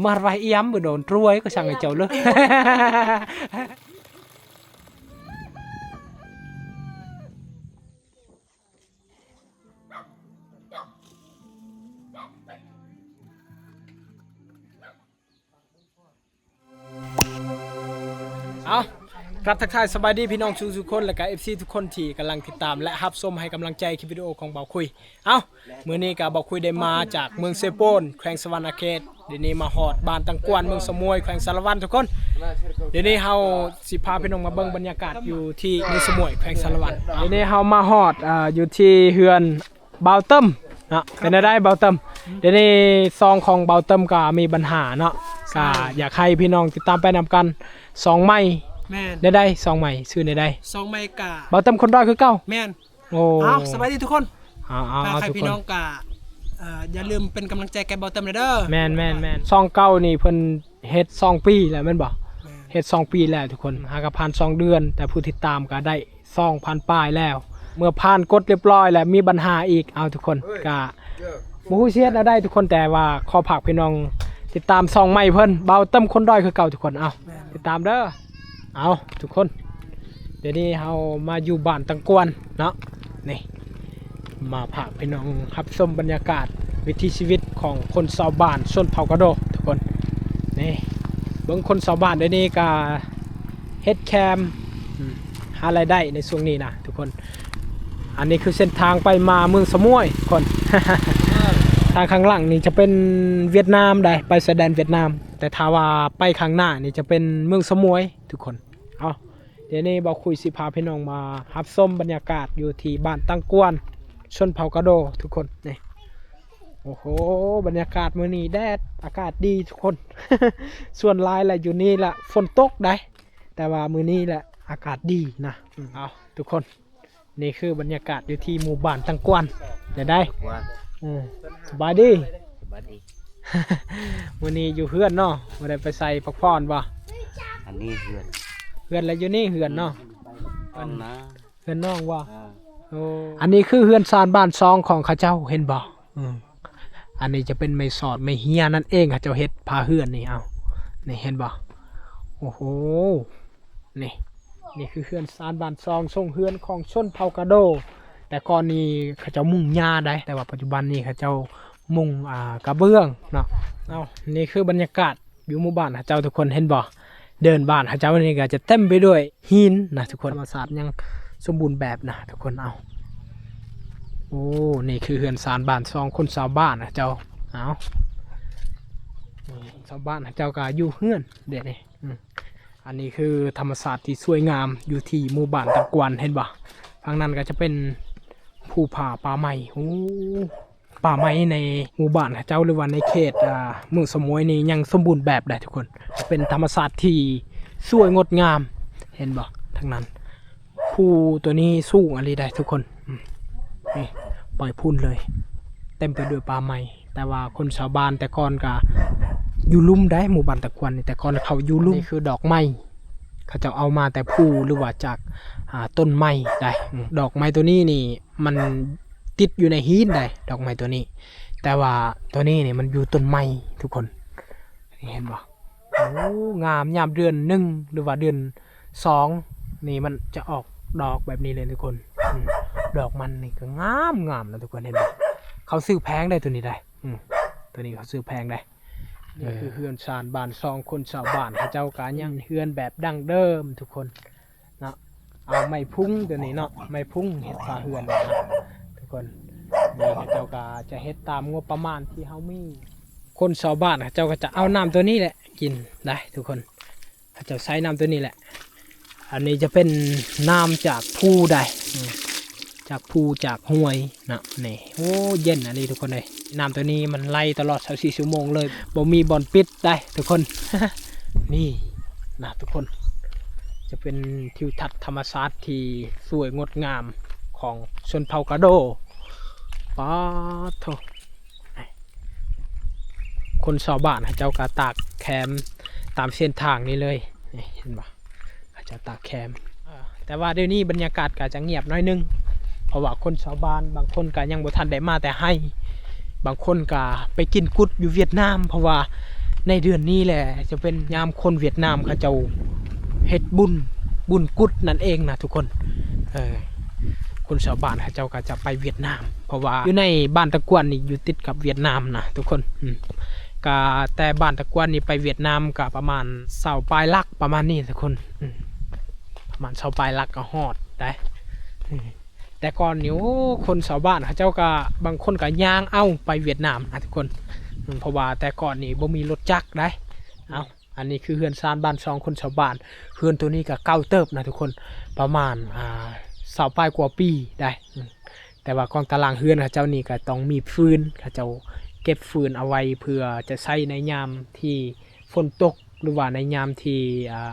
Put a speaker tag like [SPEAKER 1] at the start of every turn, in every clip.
[SPEAKER 1] มาไว้เอี้ยมบ่โดนตรวยก็สั่งให้เจ้าเลยเอาครับทักทายสบายดีพี่น้องทุกคนและก็ FC ทุกคนที่กำลังติดตามและรับชมให้กำลังใจคลิปวิดีโอของเบาคุยเอามื้อนี้ก็เบาคุยได้มาจากเมืองเซโปนแขวงสะวรรณเขตเดี๋ยวนี้มาฮอดบ้านตังกวนเมืองสมวยแขวงสารวันทุกคนเดี๋ยวนี้เฮาสิพาพี่น้องมาเบิ่งบรรยากาศอยู่ที่เมืองสมวยแขวงสารวันเดี๋ยวนี้เฮามาฮอดอยู่ที่เฮือนเบาเติมนะเป็นได้เบาเติมเดี๋ยวนี้ซองของเบาเติมก็มีปัญหาเนาะก็อยากให้พี่น้องติดตามไปนำกัน2ไม้
[SPEAKER 2] แม่น
[SPEAKER 1] ได้2ใหม่ชื่อได้
[SPEAKER 2] 2ไม้กะ
[SPEAKER 1] เบาเติมคนด้อยคือเก่า
[SPEAKER 2] แม่น
[SPEAKER 1] โอ้
[SPEAKER 2] สบายดีทุกคน
[SPEAKER 1] เอา
[SPEAKER 2] ใครพี่น้องกะอย่าลืมเป็นกำลังใจแกเบาเติมเด้อ
[SPEAKER 1] แม่นซองเก่านี่เพิ่นเฮ็ด2ปีแล้วแม่นบ่เฮ็ด2ปีแล้วทุกคนหากผ่าน2เดือนแต่ผู้ติดตามก็ได้2,000ป้ายแล้วเมื่อผ่านกดเรียบร้อยแล้วมีปัญหาอีกเอาทุกคนก็บ่ฮู้เฮ็ดได้ทุกคนแต่ว่าขอฝากพี่น้องติดตาม2ใหม่เพิ่นเบาเติมคนด้อยคือเก่าทุกคนเอาติดตามเด้อเอาทุกคนเดี๋ยวนี้เรามาอยู่บ้านตังกวนเนาะนี่มาพาพี่น้องรับชมบรรยากาศวิถีชีวิตของคนชาวบ้านชนเผ่ากระโดทุกคนนี่เบิ่งคนชาวบ้านเดี๋ยวนี้ก็เฮ็ดแคมหารายได้ในช่วงนี้นะทุกคนอันนี้คือเส้นทางไปมาเมืองสมวยคน ทางข้างหลังนี่จะเป็นเวียดนามได้ไปแสดงเวียดนามแต่ถ้าว่าไปข้างหน้านี่จะเป็นเมืองสมวยทุกคนเอาเดี๋ยวนี้เบาคุยสิพาพี่น้องมารับชมบรรยากาศอยู่ที่บ้านตังกวนชนเผ่ากระโดทุกคนนี่โอ้โหบรรยากาศมื้อนี้แดดอากาศดีทุกคน ส่วนลายแหละอยู่นี่แหละฝนตกได้แต่ว่ามื้อนี้แหละอากาศดีนะเอาทุกคนนี่คือบรรยากาศอยู่ที่หมู่บ้านตังกวนเดี๋ยวได้สบายดีวันนี้อยู่เฮือนเนาะวันนี้ไปใส่พักผ่อนบ่
[SPEAKER 3] อันนี้เฮือน
[SPEAKER 1] แล้วอยู่นี่เฮือนเนาะ
[SPEAKER 3] อันนะ
[SPEAKER 1] เฮือนน้องบ่อันนี้คือเฮือนซานบ้านซองของข้าเจ้าเห็นบ่อันนี้จะเป็นไม้สอดไม้เฮียนั่นเองข้าเจ้าเฮ็ดพาเฮือนนี่เอานี่เห็นบ่โอ้โหนี่คือเฮือนซานบ้านซองทรงเฮือนของชนเผ่ากระโดแต่ก่อนนี้ข้าเจ้ามุ่งหญ้าได้แต่ว่าปัจจุบันนี้ข้าเจ้ามุ่งกระเบื้องเนาะเอานี่คือบรรยากาศอยู่หมู่บ้านข้าเจ้าทุกคนเห็นบ่เดินบ้านข้าเจ้านี่ก็จะเต็มไปด้วยหินนะทุกคนธรรมศาสตร์ยังสมบูรณ์แบบนะทุกคนเอาโอ้นี่คือเฮือนซานบ้านซองคนชาวบ้านนะเจ้าเอาชาวบ้านเจ้าก็อยู่เฮือนเด็ดนี่อันนี้คือธรรมศาสตร์ที่สวยงามอยู่ที่หมู่บ้านตะกวนเห็นบ่ทางนั้นก็จะเป็นภูผาป่าไม้โอ้ป่าไม้ในหมู่บ้านเจ้าหรือว่าในเขตเมืองสมวยนี่ยังสมบูรณ์แบบได้ทุกคนเป็นธรรมศาสตร์ที่สวยงดงามเห็นบ่ทางนั้นภูตัวนี้สูงอะไรได้ทุกคนนี่ปล่อยพุ่นเลยเต็มไปด้วยป่าไม้แต่ว่าคนชาวบ้านแต่ก่อนก็อยู่ลุ่มได้หมู่บ้านตะกวนนี่แต่ก่อนเขาอยู่ลุ่มนี่คือดอกไม้เขาจะเอามาแต่ภูหรือว่าจากต้นไม้ได้ดอกไม้ตัวนี้นี่มันติดอยู่ในหินได้ดอกไม้ตัวนี้แต่ว่าตัวนี้นี่มันอยู่ต้นไม้ทุกคนเห็นบ่โอ้งามยามเดือน1หรือว่าเดือน2นี่มันจะออกดอกแบบนี้เลยทุกคนดอกมันนี่ก็งามนะทุกคนเห็นบ่เขาซื้อแพงได้ตัวนี้ได้ตัวนี้เขาซื้อแพงได้นี่คือเฮือนชานบ้านซองคนชาวบ้านเขาเจ้าก็ยังเฮือนแบบดั้งเดิมทุกคนเนาะเอาไม้พุ่งตัวนี้เนาะไม้พุ่งเฮ็ดฝาเฮือนนะทุกคนนี่เขาเจ้าก็จะเฮ็ดตามงบประมาณที่เฮามีคนชาวบ้านเขาเจ้าก็จะเอาน้ำตัวนี้แหละกินได้ทุกคนเขาเจ้าใช้น้ำตัวนี้แหละอันนี้จะเป็นน้ำจากภูได้จากภูจากห้วยนะนี่โอ้เย็นอันนี้ทุกคนเลยน้ำตัวนี้มันไล่ตลอด24 ชั่วโมงเลยบ่มีบ่อนปิดได้ทุกคน นี่นะทุกคนจะเป็นทิวทัศน์ธรรมชาติที่สวยงดงามของชนเผ่ากระโดป้าโถคนชาวบ้านเจ้ากระตากแคมตามเส้นทางนี้เลยเห็นปะจะตากแคมแต่ว่าเดี๋ยวนี้บรรยากาศก็จะเงียบน้อยนึงเพราะว่าคนชาวบ้านบางคนก็ยังบ่ทันได้มาแต่ให้บางคนก็ไปกินกุดอยู่เวียดนามเพราะว่า ในเดือนนี้แหละจะเป็นยามคนเวียดนามเขาเจ้าเฮ็ดบุญกุดนั่นเองนะทุกคนคนชาวบ้านเขาเจ้าก็จะไปเวียดนามเพราะว่าอยู่ในบ้านตะกวนนี่อยู่ติดกับเวียดนามนะทุกคนก็แต่บ้านตะกวนนี่ไปเวียดนามก็ประมาณ20 ปลายลักประมาณนี้ทุกคนประมาณ20 ปลายลักก็ฮอดได้แต่ก่อนนี่โอ้คนชาวบ้านเขาเจ้าก็บางคนก็ย่างเอาไปเวียดนามนะทุกคนเพราะว่าแต่ก่อนนี่บ่มีรถจักรได้อันนี้คือเฮือนซานบ้านซองคนชาวบ้านเฮือนตัวนี้ก็เก่าเติบนะทุกคนประมาณ20 ปลายกว่าปีได้แต่ว่ากองตารางเฮือนเขาเจ้านี่ก็ต้องมีฟืนเขาเจ้าเก็บฟืนเอาไว้เพื่อจะใช้ในยามที่ฝนตกหรือว่าในยามที่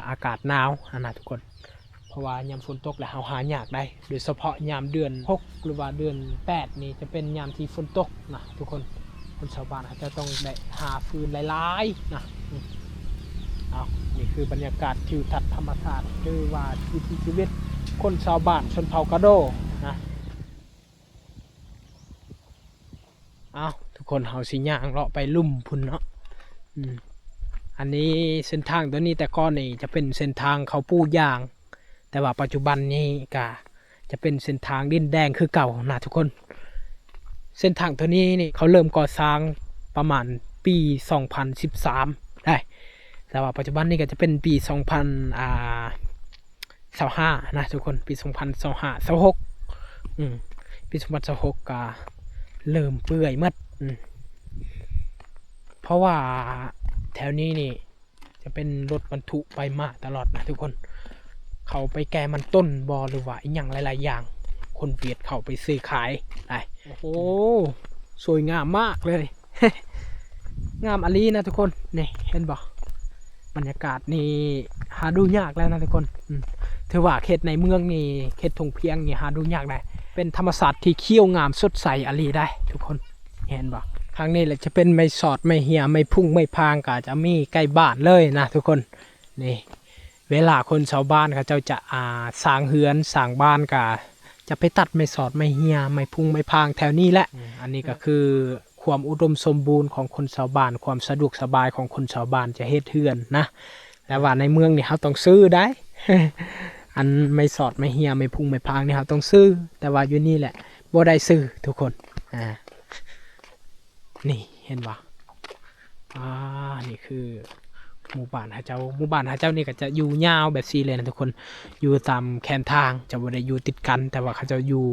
[SPEAKER 1] อากาศหนาวนะทุกคนเพราะว่ายามฝนตกแล้วหายากได้โดยเฉพาะยามเดือน6หรือว่าเดือน8นี่จะเป็นยามที่ฝนตกนะทุกคนคนชาวบ้านเขาจะต้องได้หาฟืนหลายๆนะนี่คือบรรยากาศทิวทัศน์ธรรมชาติคือว่าวิถีชีวิตคนชาวบ้านชนเผ่ากะโดนะทุกคนเฮาสิย่างเลาะไปลุ่มพุ่นเนาะอันนี้เส้นทางตัวนี้แต่ก่อนนี่จะเป็นเส้นทางเขาปูยางแต่ว่าปัจจุบันนี้ก็จะเป็นเส้นทางดินแดงคือเก่านะทุกคนเส้นทางตัวนี้นี่เขาเริ่มก่อสร้างประมาณปี2013ได้แต่ว่าปัจจุบันนี้ก็จะเป็นปี2025นะทุกคนปี2025 26ปี2026ก็เริ่มเปื่อยหมดเพราะว่าแถวนี้นี่จะเป็นรถบรรทุกไปมาตลอดนะทุกคนเขาไปแกมันต้นบอหรือว่าอีกอย่างหลายๆอย่างคนเวียดเขาไปซื้อขายได้โอ้โหสวยงามมากเลย งามอลีนะทุกคนนี่เห็นบ่บรรยากาศนี่หาดูยากแล้วนะทุกคนถือว่าเขตในเมืองนี่เขตทงเพียงนี่หาดูยากได้เป็นธรรมศาสตร์ที่เขี้ยวงามสดใสอลีได้ทุกคนเห็นบ่ครั้งนี้แหละจะเป็นไม่สอดไม่เหี่ยไม่พุ่งไม่พางก็จะมีใกล้บ้านเลยนะทุกคนนี่เวลาคนชาวบ้านเขาจะสร้างเฮือนสร้างบ้านก็จะไปตัดไม่สอดไม่เหี่ยไม่พุ่งไม่พางแถวนี้แหละอันนี้ก็คือความอุดมสมบูรณ์ของคนชาวบ้านความสะดวกสบายของคนชาวบ้านจะเฮ็ดเฮือนนะแต่ว่าในเมืองนี่เขาต้องซื้อได้ อันไม่สอดไม่เหี่ยไม่พุ่งไม่พางนี่เขาต้องซื้อแต่ว่าอยู่นี่แหละบ่ได้ซื้อทุกคนนี่เห็นปะนี่คือหมู่บ้านหาเจ้านี่ก็จะอยู่ยาวแบบซีเลยนะทุกคนอยู่ตามแคมทางจะบ่ได้อยู่ติดกันแต่ว่าเขาจะอยู่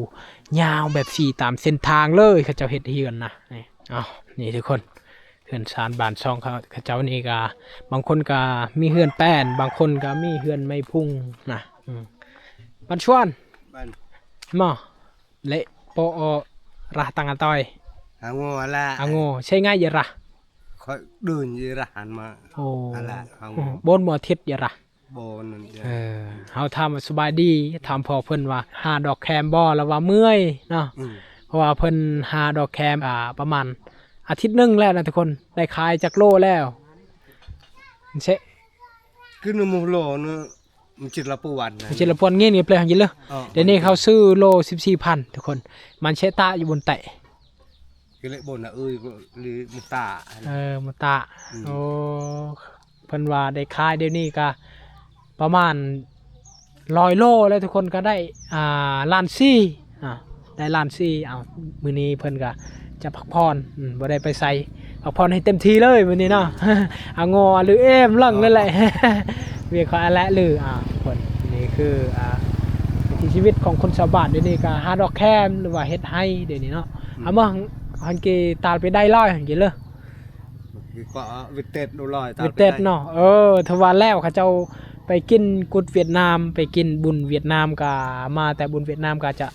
[SPEAKER 1] ยาวแบบซีตามเส้นทางเลยเขาจะเฮ็ดเฮือนนะนี่ทุกคนเฮือนซานบ้านช่องเขาเจ้านี่ก็บางคนก็มีเฮือนแป้นบางคนก็มีเฮือนไม่พุ่งนะบันชวนมาเละโปอระตังอตอยโง่ใช่ง่ายเยอะระ
[SPEAKER 3] ค่อยเดินยีระหันมา
[SPEAKER 1] บนหมอทิศเยอะระเขาทำสบายดีทำพอเพิ่นว่าหาดอกแคมบ่แล้วว่าเมื่อยเนาะเพราะว่าเพิ่นหาดอกแคมประมาณอาทิตย์นึงแล้วนะทุกคนได้ขายจากโลแล้วใช่
[SPEAKER 3] คือหนึ่งโลนึงมันจิตละปวันนะ
[SPEAKER 1] จิตละปวนเงี้ยนี่เปล่าอย่างนี้เลยเดี๋ยวนี้เขาซื้อโล14,000ทุกคนมันเชตาอยู่บนเตะ
[SPEAKER 3] คือเละบนหรือมุตา
[SPEAKER 1] มุตาโอ้เพิ่นว่าได้ขายเดี๋ยวนี้ก็ประมาณ100 โลแล้วทุกคนก็ได้ล้านซี่ได้ล้านซี่มื้อนี้เพิ่นก็จะพักผ่อนบ่ได้ไปใส่พักผ่อนให้เต็มที่เลยมื้อนี้เนาะงอหรือเอ็มลังนั่นแหละเวียกเขาอะไรหรือคนนี่คือวิถีชีวิตของคนชาวบ้านเดี๋ยวนี้ก็หาดอกแคมหรือว่าเฮ็ดให้เดี๋ยวนี้เนาะมาหันกีตาไปได้ร้อยหันกีเลย
[SPEAKER 3] ก็วิเต็ดดูลอย
[SPEAKER 1] วิเต็ดเนาะทว่าแล้วเขาเจ้าไปกินกุดเวียดนามไปกินบุญเวียดนามก็มาแต่บุญเวียดนามก็จะ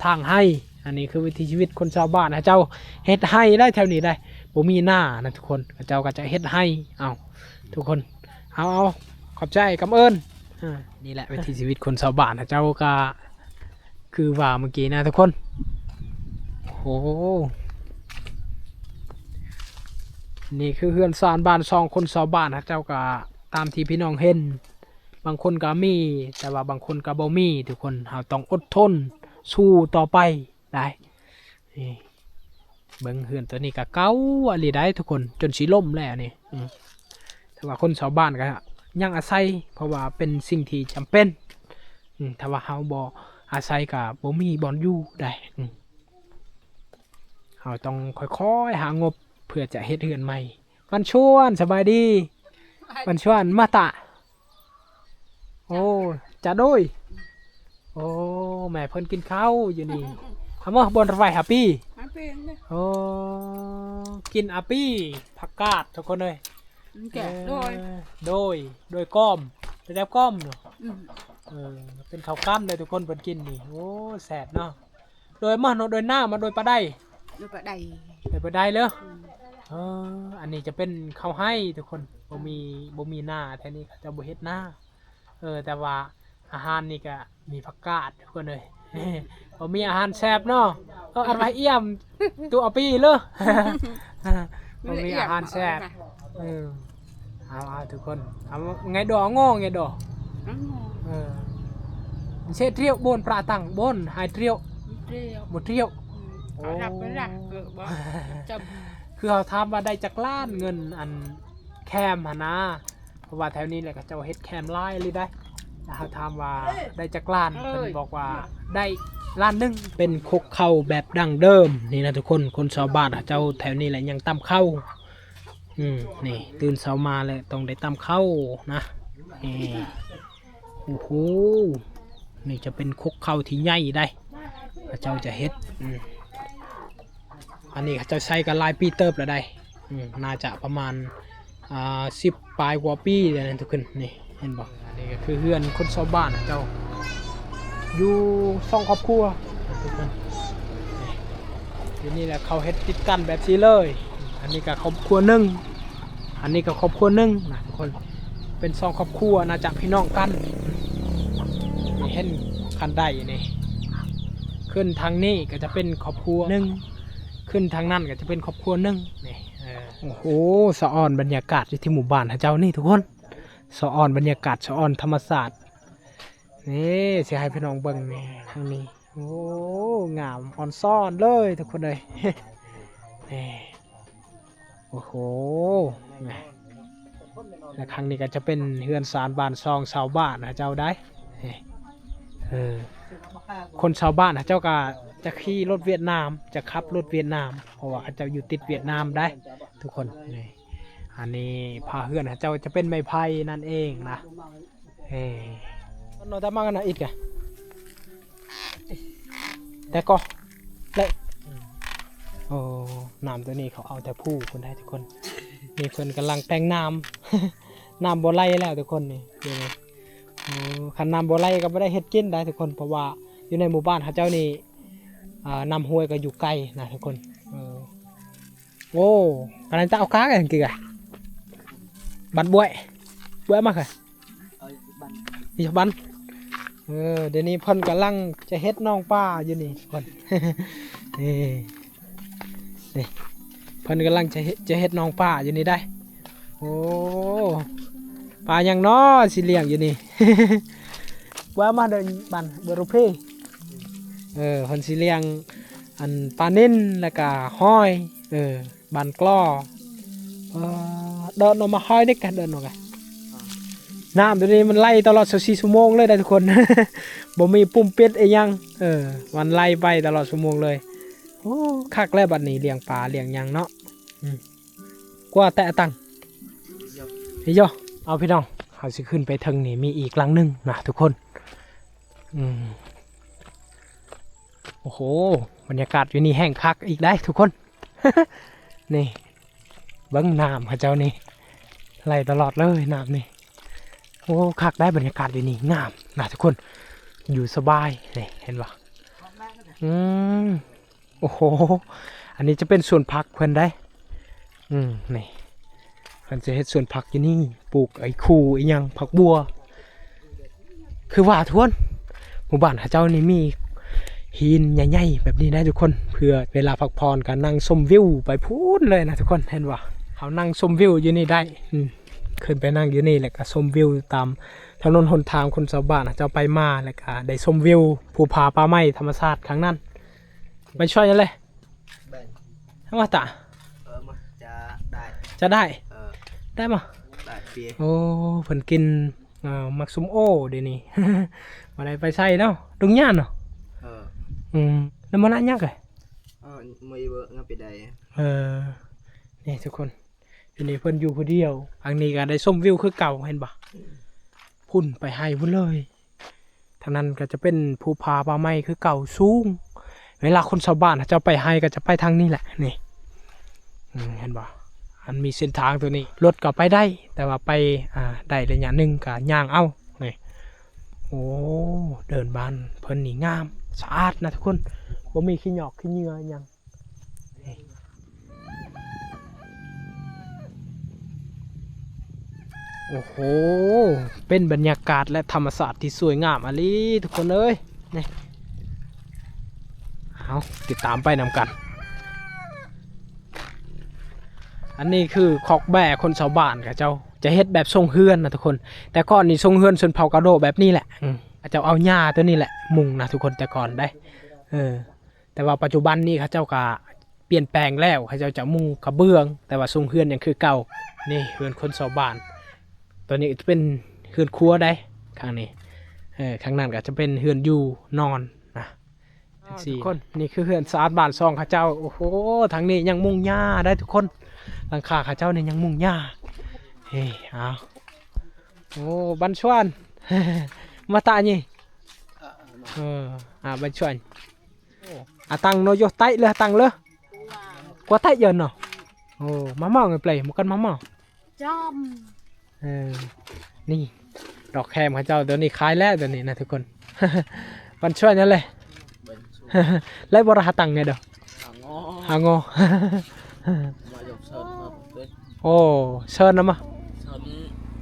[SPEAKER 1] ทางให้อันนี้คือวิถีชีวิตคนชาวบ้านเขาเจ้าเฮ็ดให้ได้แถวนี้ได้บ่มีหน้านะทุกคนเขาเจ้าก็จะเฮ็ดให้ทุกคนเอาขอบใจกำเอิญนี่แหละวิถีชีวิตคนชาวบ้านเขาเจ้าก็คือว่าเมื่อกี้นะทุกคนโอ้นี่คือเฮือนซานบ้านซองคนชาวบ้านเขาเจ้าก็ตามที่พี่น้องเห็นบางคนก็มีแต่ว่าบางคนก็บ่มีทุกคนเราต้องอดทนสู้ต่อไปได้เบิ่งเฮือนตัวนี้ก็เก่าอะไรได้ทุกคนจนสีล่มแล้วนี่ แต่ว่าคนชาวบ้านก็ยังอาศัยเพราะว่าเป็นสิ่งที่จำเป็นถ้าว่าเฮาบ่อาศัยก็บ่มีบ่อนอยู่ได้เฮาต้องค่อยๆหางบเพื่อจะเฮ็ดเรือนใหม่วันชวนสบายดีวันชวนมาตะโอ้จะโดยโอ้แม่เพิ่นกินข้าวอยู่นี่ทำว่าบนรถไฟฮาปี้โอ้กินอาปี้ผักกาดทุกคนเลย
[SPEAKER 4] แกะโดย
[SPEAKER 1] โดยก้อมเป็นแบบก้อมเนาะเป็นข้าวกั้มเลยทุกคนเพิ่นกินนี่โอ้แสบเนาะโดยมาโดยหน้ามาโดยปลาได้
[SPEAKER 4] ดูปลาใด
[SPEAKER 1] โดยปลาได้เลยอันนี้จะเป็นข้าวให้ทุกคนบ่มีหน้าแท่นี้เขาจะบ่เฮ็ดหน้าแต่ว่าอาหารนี่ก็มีผักกาดทุกคนเลย บ่มีอาหารแซ่บเนาะอันไว้เอี่ยมตัวเอาปีเลย บ่มีอาหารแซ่บเอาทุกคนเอาไงดอกง้อไงดอกเช่เที่ยวบนปลาตังบนหายเที่ยวหมดเที่ยว
[SPEAKER 4] รับไปละจ
[SPEAKER 1] คือเขาทำมาได้จากล้านเงินอันแคมหนะเพราะว่าแถวนี้แหละก็จะเฮ็ดแคมไล่เลยได้แล้วเขาทำว่าได้จากล้านเพิ่นบอกว่าได้ล้านหนึงเป็นคกเข้าแบบดั้งเดิมนี่นะทุกคนชาวบ้านเจ้าแถวนี้แหละยังตำเข้านี่ตื่นเช้ามาเลยต้องได้ตำเข้านะนี่โอ้โหนี่จะเป็นคกเข้าที่ใหญ่ได้เจ้าจะเฮ็ดอันนี้เขาจะใช้กันหลายปีเติบแล้วได้น่าจะประมาณ10 ปลายกว่าปีเลยนะทุกคนนี่เห็นบอกอันนี้ก็คือเฮือนคนชาวบ้านเจ้าอยู่2 ครอบครัวทุกคนนี่แหละเขาเฮ็ดติดกันแบบนี้เลยอันนี้ก็ครอบครัวหนึ่งอันนี้ก็ครอบครัวหนึ่งนะทุกคนเป็น2 ครอบครัวน่าจะพี่น้องกันนี่เห็นคันได้นี่ขึ้นทางนี้ก็จะเป็นครอบครัวหนึ่งขึ้นทางนั้นก็จะเป็นครอบครัวหนึ่งนี่โอ้โหสะออนบรรยากาศที่หมู่บ้านเจ้านี่ทุกคนสะออนบรรยากาศสะออนธรรมศาสตร์นี่เสียให้พี่น้องเบิ่งนี่ทางนี้โอ้งามอ่อนซ่อนเลยทุกคนเลยนี่โอ้โหและครั้งนี้ก็จะเป็นเฮือนสารบ้านซองชาวบ้านนะเจ้าได้คนชาวบ้านนะเจ้าก็จะขี่รถเวียดนามจะขับรถเวียดนามเพราะว่าเจ้าอยู่ติดเวียดนามได้ทุกคนนี่อันนี้พาเฮือนนะเจ้าจะเป็นไม้ไผ่นั่นเองนะนอนแต่มากันนะอีกแกแต่ก็เลยโอ้น้ำตัวนี้เขาเอาแต่ผู้คนได้ทุกคนมีคนกำลังแต่งน้ำ น้ำบัวไล่แล้วทุกคนนี่ดูเลยขันน้ำบัวไล่ก็ไม่ได้เฮ็ดกินได้ทุกคนเพราะว่าอยู่ในหมู่บ้านเขาเจ้านี่น้ำห้วยก็อยู่ไกลนะทุกคนโอ้อะไรจะเอาค้ากันกี่ไงบันบวยมากเลยนี่บันเดี๋ยวนี้เพิ่นกำลังจะเฮ็ดน้องป้าอยู่นี่คน นี่เพิ่นกำลังจะเฮ็ดน้องป้าอยู่นี่ได้โอ้ปลาอย่างน้อสิเลี้ยงอยู่นี่ ว่ามาเดินบันเบอรูเพ่คนสิเลี้ยงอันปลานิ่นแล้วก็ห้อยบันกล้อเดินออกมาห้อยนี่กันเดินออกกันน้ำตัวนี้มันไล่ตลอด24 ชั่วโมงเลยได้ทุกคน บ่มีปุ่มปิดไอ้ยังมันไล่ไปตลอดชั่วโมงเลยโอ้คักแล้วบัดนี้เลี้ยงปลาเลี้ยงยังเนาะกว่าแต่ตังเฮ้ยเอาพี่น้องเขาสิขึ้นไปทางนี้มีอีกหลังหนึงนะทุกคนโอ้โหบรรยากาศอยู่นี่แห้งคักอีกได้ทุกคน นี่เบิ้งน้ำเขาเจ้านี่ไหลตลอดเลยน้ำนี่โอ้คักได้บรรยากาศอยู่นี่งามนะทุกคนอยู่สบายนี่เห็นปะโอ้โหอันนี้จะเป็นส่วนพักเพื่อนได้นี่เพื่อนจะเฮ็ดส่วนพักอยู่นี่ปลูกไอ้คูไอ้ยังผักบัวคือว่าทุกคนหมู่บ้านเขาเจ้านี่มีหินใหญ่ๆแบบนี้ได้ทุกคนเพื่อเวลาพักผ่อนกันนั่งชมวิวไปพูนเลยนะทุกคนเห็นปะเขานั่งชมวิวอยู่นี่ได้ขึ้นไปนั่งอยู่นี่แล้วก็ชมวิวตามถนนหนทางคนชาวบ้านเจ้าไปมาแล้วก็ได้ชมวิวภูผาป่าไม้ธรรมชาติครั้งนั้นไปช่วยยังเลยทำไมตาจะได้ได้มา
[SPEAKER 5] đại phía
[SPEAKER 1] โอ้เพิ่นกินมักซุมโอเดี๋ยวนี้ บ่ได้ไปใส่เนาะตรงย่านเนาะ
[SPEAKER 5] ờ
[SPEAKER 1] แล้วมันน่ายักเลย
[SPEAKER 5] mày vợ ngập về đây
[SPEAKER 1] นี่ทุกคนทีนี้เพิ่นอยู่ผู้เดียวทางนี้ก็ได้ส้มวิวคือเก่าเห็นปะพุ่นไปให้พุ่นเลยทางนั้นก็จะเป็นภูผาป่าไม้คือเก่าสูงเวลาคนชาวบ้านจะไปให้ก็จะไปทางนี้แหละนี่เห็นปะอันมีเส้นทางตัวนี้รถก็ไปได้ แต่ว่าไปได้ระยะหนึ่งก็ย่างเอานี่โอ้เดินบ้านเพิ่นนี่งามสะอาดนะทุกคนบ่มีขี้หยอกขี้เหงื่อหยังโอ้โหเป็นบรรยากาศและธรรมศาสตร์ที่สวยงามอะลีทุกคนเอ้ยนี่เอาติดตามไปนำกันอันนี้คือคอกแบะคนชาวบ้านกับเจ้าจะเฮ็ดแบบทรงเฮือนนะทุกคนแต่ก่อนนี่ทรงเฮือนชนเผ่ากระโดแบบนี้แหละเจ้าเอาหญ้าตัวนี้แหละมุงนะทุกคนแต่ก่อนได้แต่ว่าปัจจุบันนี้เขาเจ้าก็เปลี่ยนแปลงแล้วเขาเจ้าจะมุงกระเบื้องแต่ว่าทรงเฮือนยังคือเก่านี่เฮือนคนชาวบ้านตัวนี้จะเป็นเฮือนครัวได้ข้างนี้ข้างนั้นก็จะเป็นเฮือนอยู่นอนนะทุกคนนี่คือเฮือนสะอาดบ้านซองเขาเจ้าโอ้โหทางนี้ยังมุงหญ้าได้ทุกคนหลังคาเขาเจ้าเนี่ยยังมุงหญ้าเฮ้ยเอาโอ้บันชวน มาตานี่บันชวนตังโนโยไตเลยตังเลยกว่าไตเยินเนาะโอ้มาเมาไงเปลยมันกันมาเมา
[SPEAKER 4] จอม
[SPEAKER 1] นี่ดอกแคมเขาเจ้าตัวนี้คล้ายแล้วตัวนี้นะทุกคน บันชวนนั่นเลย ไล่บราตังไงเด้อ
[SPEAKER 5] ngó
[SPEAKER 1] หางอ
[SPEAKER 5] mà dọc sơn hợp đấy
[SPEAKER 1] โอ้เชิญนะมา
[SPEAKER 5] sơn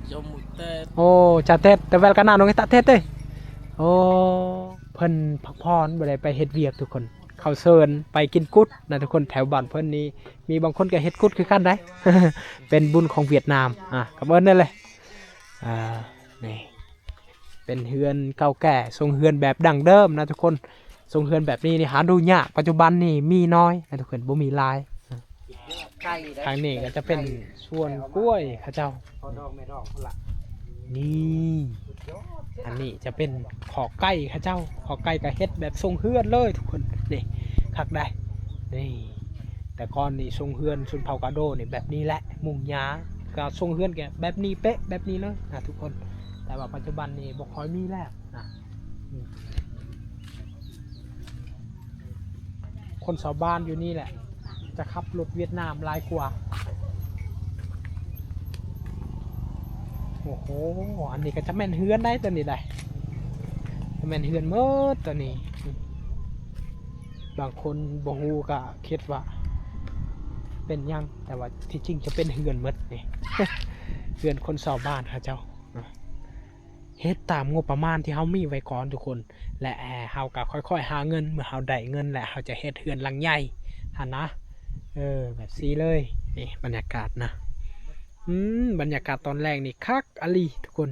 [SPEAKER 5] cho một tết
[SPEAKER 1] โอ้จ่าเทศแต่เวลกันนานน้องไอ้ตาเทศเลยโอ้เพิ่นพักผ่อนบ่ได้ไปเฮ็ดเวียกทุกคนเขาเชิญไปกินกุดนะทุกคนแถวบ้านเพิ่นนี้มีบางคนก็เฮ็ดกุดคือกันได้ เป็นบุญของเวียดนามกับเอิ้นนั่นเลยนี่เป็นเฮือนเก่าแก่ทรงเฮือนแบบดั้งเดิมนะทุกคนทรงเฮือนแบบนี้นี่หาดูยากปัจจุบันนี่มีน้อยนะทุกคนบ่มีหลาย
[SPEAKER 5] cay
[SPEAKER 1] ทางนี้ก็จะเป็นส่วนกล้วยข้าเจ้า
[SPEAKER 5] พอดอกไม่ดอกคนละ
[SPEAKER 1] นี่อันนี้จะเป็นขอไก่ข้าเจ้าขอไก่กับเฮ็ดแบบทรงเฮือนเลยทุกคนนี่คักได้นี่แต่ก่อนนี่ทรงเฮือนชนเผ่ากาโดนี่แบบนี้แหละมุงหญ้าก็ทรงเฮือนแกแบบนี้เป๊ะแบบนี้เลยนะทุกคนแต่ว่าปัจจุบันนี่บ่ค่อยมีแล้วนะคนชาวบ้านอยู่นี่แหละจะขับรถเวียดนามหลายกว่าโอ้โหอันนี้ก็จะแม่นเฮือนได้ตัวนี้ได้จะแม่นเฮือนเมื่อตัวนี้บางคนบ่ฮู้ก็คิดว่าเป็นยังแต่ว่าที่จริงจะเป็นเฮือนเมื่อนี่ เฮือนคนชาวบ้านค่ะเจ้าเฮ็ดตามงบประมาณที่เฮามีไว้ก่อนทุกคนและเฮาก็ค่อยๆหาเงินเมื่อเฮาได้เงินและเฮาจะเฮ็ดเฮือนหลังใหญ่หั่นนะแบบซีเลยนี่บรรยากาศนะบรรยากาศตอนแรกนี่คักอลีทุกคน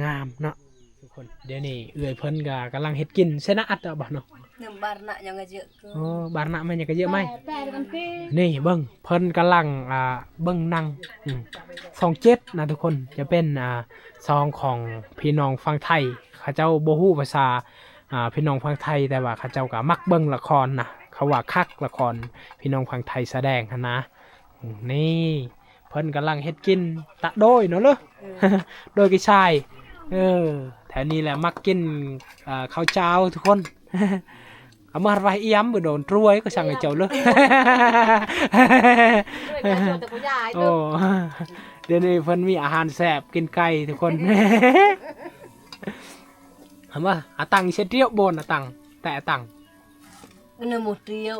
[SPEAKER 1] งามเนาะทุกคนเดี๋ยวนี้เอื้อยเพิ่นก็กำลังเฮ็ดกินเสนาอัดบ่เนาะ
[SPEAKER 4] nhưng bà nạ nhà người dựa cơ
[SPEAKER 1] บารณะมันยังก็เยอะไหม
[SPEAKER 4] แต่กันพี่
[SPEAKER 1] นี่เบิ้งเพิ่นกำลังเบิ้งนั่ง27นะทุกคนจะเป็นซองของพี่น้องฟังไทยเขาเจ้าบ่ฮู้ภาษาพี่น้องฟังไทยแต่ว่าเขาเจ้าก็มักเบิ้งละครนะเขาว่าคักละครพี่น้องฟังไทยแสดงหั้นนะนี่เพิ่นกำลังเฮ็ดกินตะโดยเนาะเลย โดยกี่ชายแถวนี้แหละมักกินข้าวเจ้าทุกคน เอามาไว้เอี้ยมบ่โดนตรวยก็สั่งให้เจ้าเลย โอ้เดี๋ยวนี้เพิ่นมีอาหารแซ่บกินไก่ทุกคน ถามว่าตังเช็ดเรียวบนตังแต่ตัง
[SPEAKER 4] nửa một triệu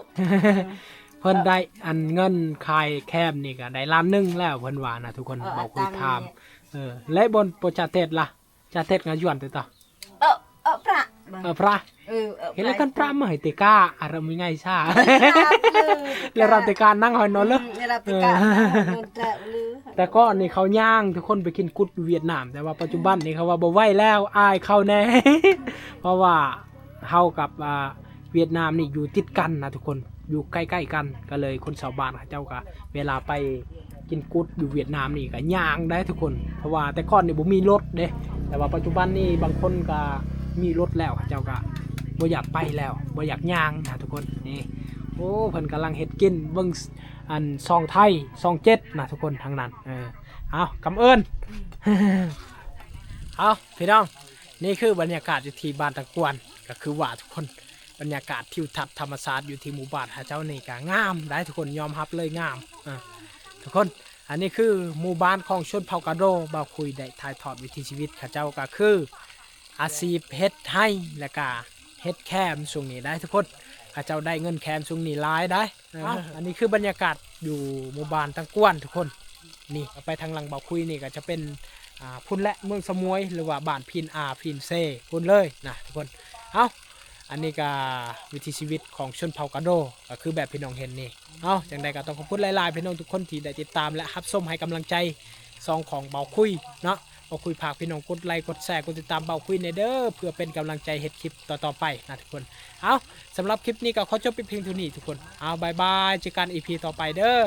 [SPEAKER 1] เพิ่นได้อันเงินขายแคมนี่ก็ได้ล้านหนึงแล้วเพิ่นว่านะทุกคนบอกคุยถามและบนโปรจาเทศล่ะจาเทศงาย้วนตัวต่อ
[SPEAKER 4] pra
[SPEAKER 1] พระเห็นแล้วกันพระมาให้ติก้าอารมณ์ง่ายซ่า แล้วเราติการนั่งหอยนอนเลยแต่ก็นี่เขาย่างทุกคนไปกินกุดเวียดนามแต่ว่าปัจจุบันนี่เขาว่าบ่ไหวแล้วอายเข้าแน่ เพราะว่าเฮากับเวียดนามนี่อยู่ติดกันนะทุกคนอยู่ใกล้ๆกันก็เลยคนชาวบ้านเขาเจ้าก็เวลาไป กินกุดอยู่เวียดนามนี่ก็ย่างได้ทุกคนเพราะว่าแต่ก่อนนี่บ่มีรถเด้แต่ว่าปัจจุบันนี่บางคนก็มีรถแล้วเขาเจ้าก็บ่อยากไปแล้วบ่อยากย่างนะทุกคนนี่โอ้เพิ่นกำลังเฮ็ดกินเบิ่งอันซองไทยซองเจ็ดนะทุกคนทางนั้นเอากำเอิญ เอาพี่น้องนี่คือบรรยากาศอยู่ที่บ้านตะกวนก็คือว่าทุกคนบรรยากาศทิวทัศน์ธรรมชาติอยู่ที่หมู่บ้านหาเจ้านี่ก็งามได้ทุกคนยอมรับเลยงามทุกคนอันนี้คือหมู่บ้านของชนเผ่ากาโดบ่าวคุยได้ถ่ายทอดวิถีชีวิตข้าเจ้าก็คืออาชีพเฮ็ดให้และก็เฮ็ดแคมช่วงนี้ได้ทุกคนข้าเจ้าได้เงินแคมช่วงนี้หลายได้อันนี้คือบรรยากาศอยู่หมู่บ้านตะกวนทุกคนนี่ไปทางหลังบ่าวคุยนี่ก็จะเป็นพุ่นและเมืองสมวยหรือว่าบ้านพินพินเซพุ่นเลยนะทุกคนเอาอันนี้ก็วิถีชีวิตของชนเผ่ากาโดก็คือแบบพี่น้องเห็นนี่เอาจังใดก็ต้องขอบคุณหลายๆพี่น้องทุกคนที่ได้ติดตามและรับชมให้กำลังใจซองของเบาคุยเนาะเบาคุยพากพี่น้องกดไลค์กดแชร์กดติดตามเบาคุยในเด้อเพื่อเป็นกำลังใจเฮ็ดคลิปต่อๆไปนะทุกคนเอาสำหรับคลิปนี้ก็ขอจบไปเพียงเท่านี้ทุกคนเอาบายบายเจอกัน EP ต่อไปเด้อ